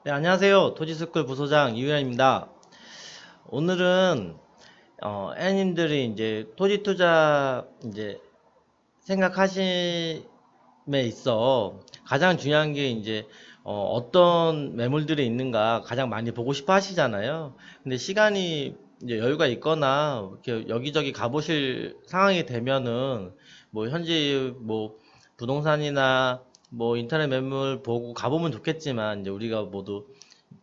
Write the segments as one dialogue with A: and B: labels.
A: 네, 안녕하세요. 토지스쿨 부소장 이유현입니다. 오늘은 애님들이 이제 토지 투자 이제 생각하심에 있어 가장 중요한 게 이제 어떤 매물들이 있는가 가장 많이 보고 싶어 하시잖아요. 근데 시간이 이제 여유가 있거나 이렇게 여기저기 가보실 상황이 되면은 뭐 현재 뭐 부동산이나 뭐 인터넷 매물 보고 가보면 좋겠지만 이제 우리가 모두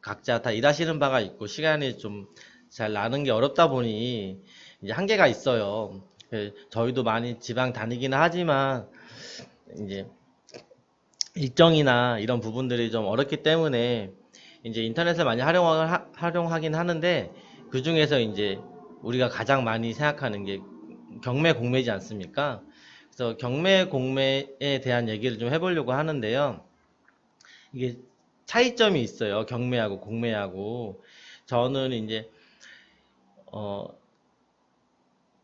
A: 각자 다 일하시는 바가 있고 시간이 좀 잘 나는 게 어렵다 보니 이제 한계가 있어요. 저희도 많이 지방 다니기는 하지만 이제 일정이나 이런 부분들이 좀 어렵기 때문에 이제 인터넷을 많이 활용하긴 하는데 그 중에서 이제 우리가 가장 많이 생각하는 게 경매 공매지 않습니까? 그래서 경매 공매에 대한 얘기를 좀 해보려고 하는데요. 이게 차이점이 있어요. 경매하고 공매하고. 저는 이제 어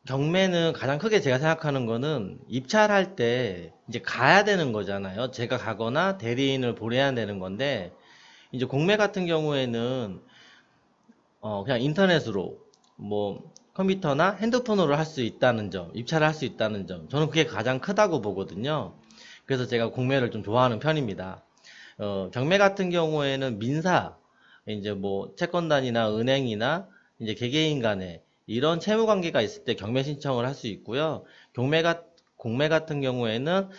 A: 경매는 가장 크게 제가 생각하는 거는 입찰할 때 이제 가야 되는 거잖아요. 제가 가거나 대리인을 보내야 되는 건데 이제 공매 같은 경우에는 그냥 인터넷으로 뭐 컴퓨터나 핸드폰으로 할 수 있다는 점, 입찰을 할 수 있다는 점, 저는 그게 가장 크다고 보거든요. 그래서 제가 공매를 좀 좋아하는 편입니다. 경매 같은 경우에는 민사, 이제 뭐 채권단이나 은행이나 이제 개개인 간에 이런 채무 관계가 있을 때 경매 신청을 할 수 있고요. 공매 같은 경우에는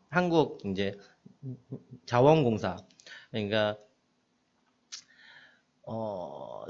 A: 한국 이제 자원공사, 그러니까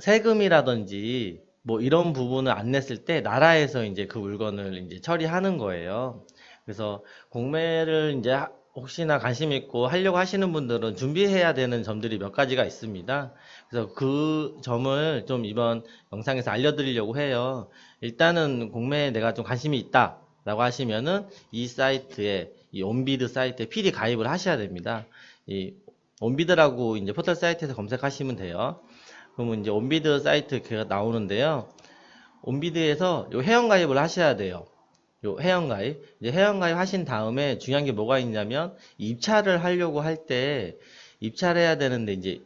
A: 세금이라든지 뭐 이런 부분을 안 냈을 때 나라에서 이제 그 물건을 이제 처리하는 거예요. 그래서 공매를 이제 혹시나 관심 있고 하려고 하시는 분들은 준비해야 되는 점들이 몇 가지가 있습니다. 그래서 그 점을 좀 이번 영상에서 알려드리려고 해요. 일단은 공매에 내가 좀 관심이 있다라고 하시면은 이 사이트에 이 온비드 사이트에 필히 가입을 하셔야 됩니다. 이 온비드라고 이제 포털 사이트에서 검색하시면 돼요. 그러면 이제 온비드 사이트가 나오는데요. 온비드에서 요 회원가입을 하셔야 돼요. 요 회원가입. 이제 회원가입 하신 다음에 중요한 게 뭐가 있냐면 입찰을 하려고 할 때 입찰해야 되는데 이제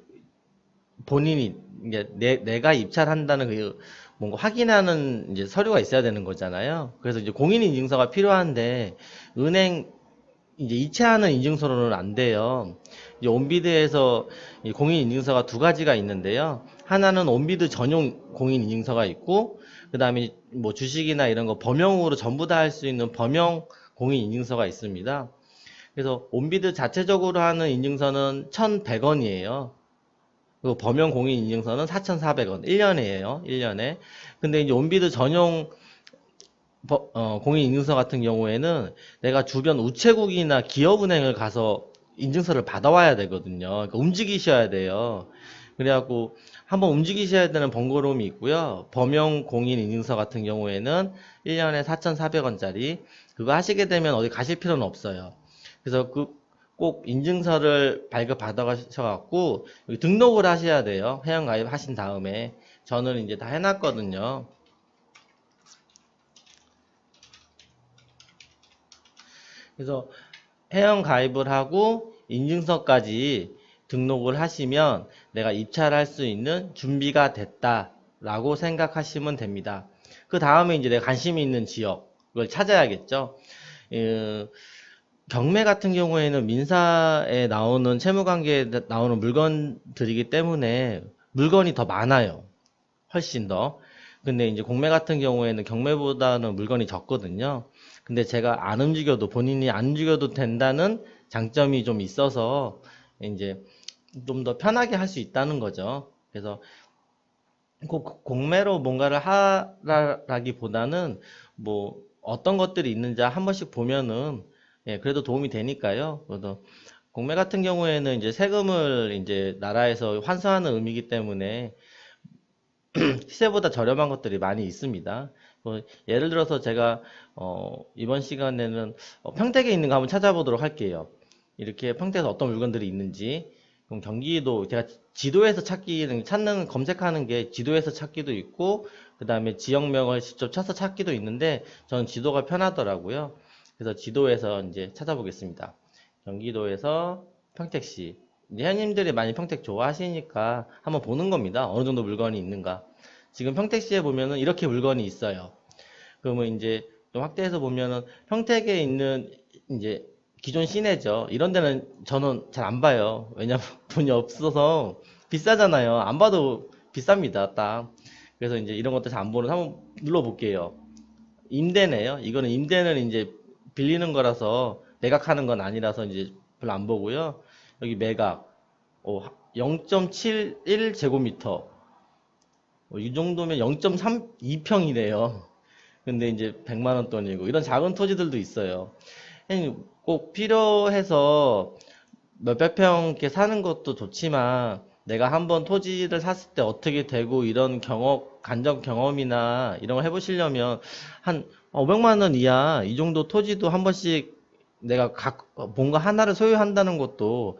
A: 본인이 이제 내가 입찰한다는 그 뭔가 확인하는 이제 서류가 있어야 되는 거잖아요. 그래서 이제 공인인증서가 필요한데 은행 이제 이체하는 인증서로는 안 돼요. 이제 온비드에서 이 공인인증서가 두 가지가 있는데요. 하나는 온비드 전용 공인인증서가 있고, 그 다음에 뭐 주식이나 이런 거 범용으로 전부 다 할 수 있는 범용 공인인증서가 있습니다. 그래서 온비드 자체적으로 하는 인증서는 1,100원이에요. 그리고 범용 공인인증서는 4,400원. 1년이에요. 1년에. 근데 이제 온비드 전용 공인인증서 같은 경우에는 내가 주변 우체국이나 기업은행을 가서 인증서를 받아와야 되거든요. 그러니까 움직이셔야 돼요. 그래갖고 한번 움직이셔야 되는 번거로움이 있고요. 범용 공인인증서 같은 경우에는 1년에 4,400원짜리 그거 하시게 되면 어디 가실 필요는 없어요. 그래서 꼭 인증서를 발급 받아가셔갖고 등록을 하셔야 돼요. 회원가입 하신 다음에 저는 이제 다 해놨거든요. 그래서 회원 가입을 하고 인증서까지 등록을 하시면 내가 입찰할 수 있는 준비가 됐다라고 생각하시면 됩니다. 그 다음에 이제 내가 관심이 있는 지역을 찾아야겠죠. 어, 경매 같은 경우에는 민사에 나오는 채무관계에 나오는 물건들이기 때문에 물건이 더 많아요. 훨씬 더. 근데 이제 공매 같은 경우에는 경매보다는 물건이 적거든요. 근데 제가 안 움직여도 본인이 안 움직여도 된다는 장점이 좀 있어서 이제 좀 더 편하게 할 수 있다는 거죠. 그래서 꼭 공매로 뭔가를 하라기보다는 뭐 어떤 것들이 있는지 한 번씩 보면은 예, 그래도 도움이 되니까요. 그래도 공매 같은 경우에는 이제 세금을 이제 나라에서 환수하는 의미이기 때문에 시세보다 저렴한 것들이 많이 있습니다. 뭐 예를 들어서 제가 이번 시간에는 평택에 있는 거 한번 찾아보도록 할게요. 이렇게 평택에서 어떤 물건들이 있는지. 그럼 경기도 제가 지도에서 찾는 검색하는 게 지도에서 찾기도 있고 그 다음에 지역명을 직접 쳐서 찾기도 있는데 저는 지도가 편하더라고요. 그래서 지도에서 이제 찾아보겠습니다. 경기도에서 평택시 이제 회원님들이 많이 평택 좋아하시니까 한번 보는 겁니다. 어느 정도 물건이 있는가. 지금 평택시에 보면은 이렇게 물건이 있어요. 그러면 이제 좀 확대해서 보면은 평택에 있는 이제 기존 시내죠. 이런 데는 저는 잘 안 봐요. 왜냐면 돈이 없어서 비싸잖아요. 안 봐도 비쌉니다. 딱. 그래서 이제 이런 것도 잘 안 보는 한번 눌러볼게요. 임대네요. 이거는 임대는 이제 빌리는 거라서 매각하는 건 아니라서 이제 별로 안 보고요. 여기 매각 0.71 제곱미터. 이 정도면 0.32평이래요. 근데 이제 100만 원 돈이고 이런 작은 토지들도 있어요. 꼭 필요해서 몇백 평 이렇게 사는 것도 좋지만 내가 한번 토지를 샀을 때 어떻게 되고 이런 경험, 간접 경험이나 이런 거 해보시려면 한 500만 원 이하 이 정도 토지도 한 번씩 내가 뭔가 하나를 소유한다는 것도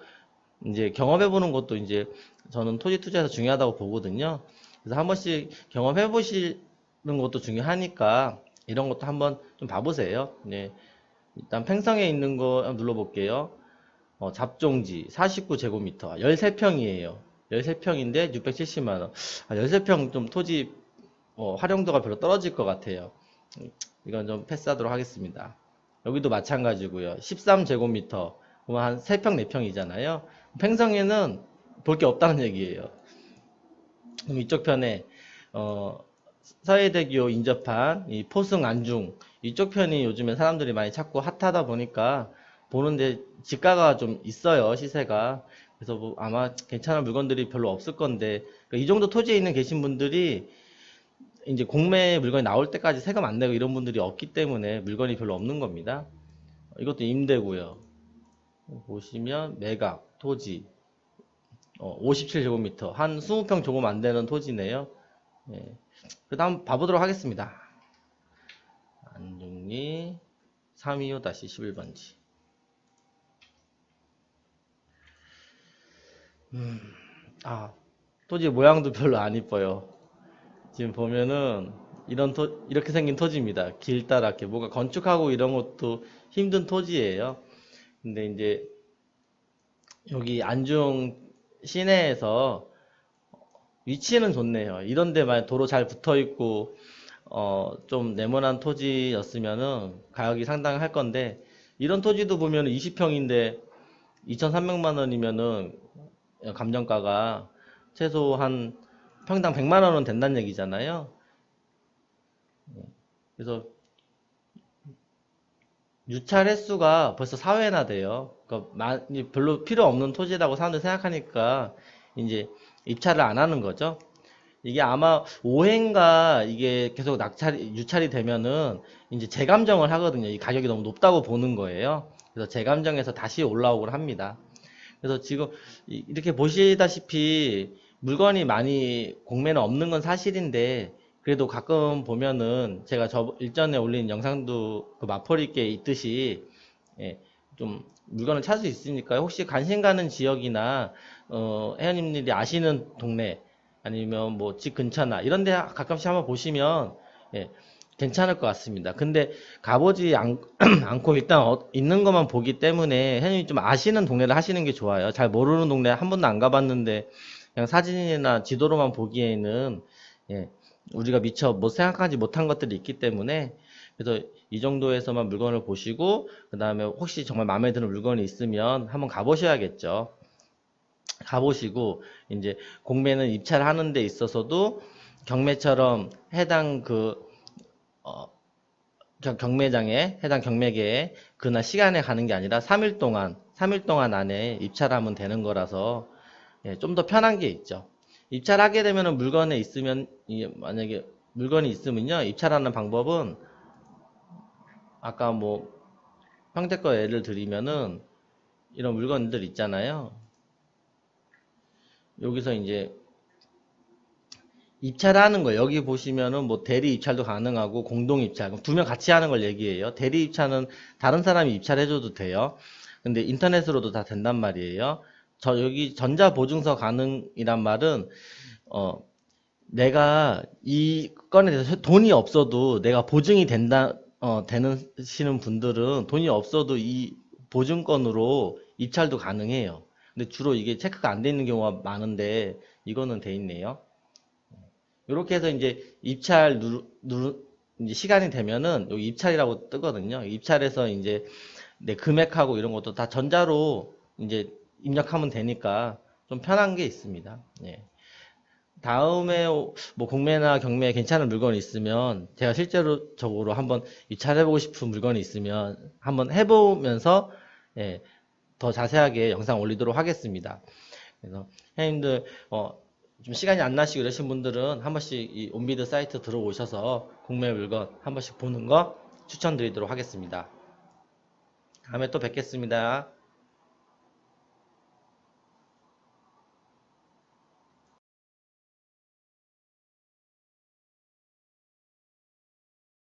A: 이제 경험해보는 것도 이제 저는 토지 투자에서 중요하다고 보거든요. 그래서 한 번씩 경험해 보시는 것도 중요하니까 이런 것도 한번 좀 봐보세요. 네. 일단 팽성에 있는 거 한번 눌러볼게요. 잡종지 49제곱미터 13평이에요. 13평인데 670만원. 13평 좀 토지 활용도가 별로 떨어질 것 같아요. 이건 좀 패스하도록 하겠습니다. 여기도 마찬가지고요. 13제곱미터 그럼 한 3평 4평이잖아요. 팽성에는 볼 게 없다는 얘기예요. 그럼 이쪽 편에 서해대교 인접한 이 포승 안중 이쪽 편이 요즘에 사람들이 많이 찾고 핫하다 보니까 보는데 지가가 좀 있어요, 시세가. 그래서 뭐 아마 괜찮은 물건들이 별로 없을 건데 그러니까 이 정도 토지에 있는 계신 분들이 이제 공매 물건이 나올 때까지 세금 안 내고 이런 분들이 없기 때문에 물건이 별로 없는 겁니다. 이것도 임대고요. 보시면 매각 토지 57제곱미터 한 20평 조금 안 되는 토지네요. 예. 그 다음 봐보도록 하겠습니다. 안중리 325-11번지. 토지 모양도 별로 안 이뻐요. 지금 보면은 이렇게 생긴 토지입니다. 길다랗게 뭔가 건축하고 이런 것도 힘든 토지예요. 근데 이제 여기 안중 시내에서 위치는 좋네요. 이런 데만 도로 잘 붙어 있고 좀 네모난 토지였으면은 가격이 상당할 건데 이런 토지도 보면 20평인데 2,300만 원이면은 감정가가 최소 한 평당 100만 원은 된다는 얘기잖아요. 그래서 유찰 횟수가 벌써 4회나 돼요. 그러니까 별로 필요 없는 토지라고 사람들이 생각하니까 이제 입찰을 안 하는 거죠. 이게 아마 5회인가 이게 계속 유찰이 되면은 이제 재감정을 하거든요. 이 가격이 너무 높다고 보는 거예요. 그래서 재감정해서 다시 올라오곤 합니다. 그래서 지금 이렇게 보시다시피 물건이 많이 공매는 없는 건 사실인데 그래도 가끔 보면은 제가 저 일전에 올린 영상도 그 마포리께 있듯이 예, 좀 물건을 찾을 수 있으니까 혹시 관심 가는 지역이나 회원님들이 아시는 동네 아니면 뭐 집 근처나 이런 데 가끔씩 한번 보시면 예, 괜찮을 것 같습니다. 근데 가보지 않고 일단 있는 것만 보기 때문에 회원님이 좀 아시는 동네를 하시는 게 좋아요. 잘 모르는 동네 한 번도 안 가봤는데 그냥 사진이나 지도로만 보기에는 예, 우리가 미처 뭐 생각하지 못한 것들이 있기 때문에 그래서 이 정도에서만 물건을 보시고 그 다음에 혹시 정말 마음에 드는 물건이 있으면 한번 가보셔야겠죠. 가보시고 이제 공매는 입찰하는 데 있어서도 경매처럼 해당 경매장에 해당 경매계에 그날 시간에 가는 게 아니라 3일 동안 안에 입찰하면 되는 거라서 예, 좀 더 편한 게 있죠. 입찰하게 되면은 물건에 있으면 만약에 물건이 있으면요 입찰하는 방법은 아까 뭐 평택거 예를 들이면은 이런 물건들 있잖아요. 여기서 이제 입찰하는 거 여기 보시면은 뭐 대리 입찰도 가능하고 공동 입찰 두 명 같이 하는 걸 얘기해요. 대리 입찰은 다른 사람이 입찰해줘도 돼요. 근데 인터넷으로도 다 된단 말이에요. 여기 전자보증서 가능이란 말은 내가 이 건에 대해서 돈이 없어도 내가 보증이 되시는 분들은 돈이 없어도 이 보증건으로 입찰도 가능해요. 근데 주로 이게 체크가 안 돼 있는 경우가 많은데 이거는 돼 있네요. 이렇게 해서 이제 입찰 이제 시간이 되면은 여기 입찰이라고 뜨거든요. 입찰에서 이제 내 금액하고 이런 것도 다 전자로 이제 입력하면 되니까 좀 편한 게 있습니다. 예. 다음에 뭐 공매나 경매에 괜찮은 물건이 있으면 제가 실제로 한번 입찰해보고 싶은 물건이 있으면 한번 해보면서 예, 더 자세하게 영상 올리도록 하겠습니다. 그래서 형님들 좀 시간이 안 나시고 이러신 분들은 한 번씩 이 온비드 사이트 들어오셔서 공매 물건 한 번씩 보는 거 추천드리도록 하겠습니다. 다음에 또 뵙겠습니다.